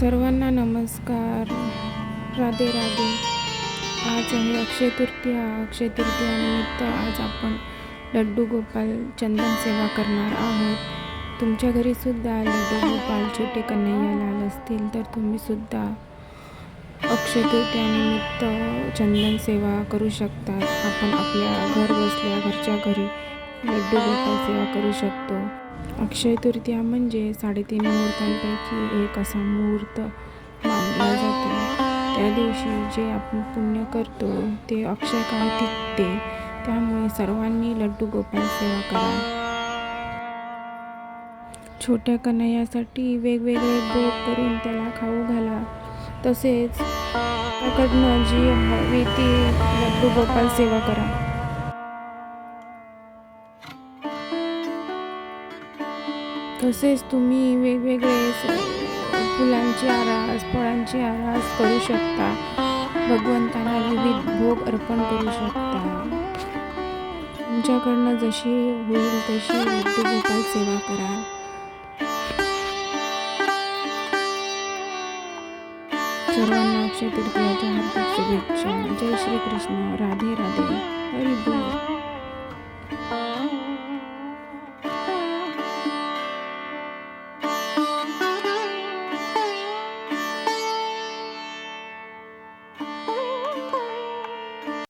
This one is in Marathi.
सर्वांना नमस्कार. राधे राधे. आज आहे अक्षय तृतीया. अक्षय तृतीयानिमित्त आज आपण लड्डू गोपाल चंदन सेवा करणार आहोत. तुमच्या घरीसुद्धा लड्डू गोपाल छोटे कन्हैया लाल असतील तर तुम्हीसुद्धा अक्षय तृतीयानिमित्त चंदन सेवा करू शकतात. आपण आपल्या घर बसल्या घरच्या घरी लड्डू गोपाल सेवा करू शकतो. अक्षय तृतीया म्हणजे 3.5 मुहूर्तांपैकी एक असा मुहूर्त मानला जातो. त्या दिवशी जे आपण पुण्य करतो ते अक्षय काळ टिकते. त्यामुळे सर्वांनी लड्डू गोपाल सेवा करा. छोट्या कन्हैयासाठी वेगवेगळे भोग करून त्याला खाऊ घाला. तसेच त्याकडनं जी हवी ती लड्डू गोपाल सेवा करा. तसेच तुम्ही वेगवेगळे फुलांची आरास, फळांची आरास करू शकता. भगवंतांना विविध भोग अर्पण करू शकता. तुमच्याकडनं जशी होईल तशी लड्डू गोपाल सेवा करा. सर्वांना अक्षय तृतीयाच्या हार्दिक शुभेच्छा. जय श्री कृष्ण. राधे राधे. हरी बोल.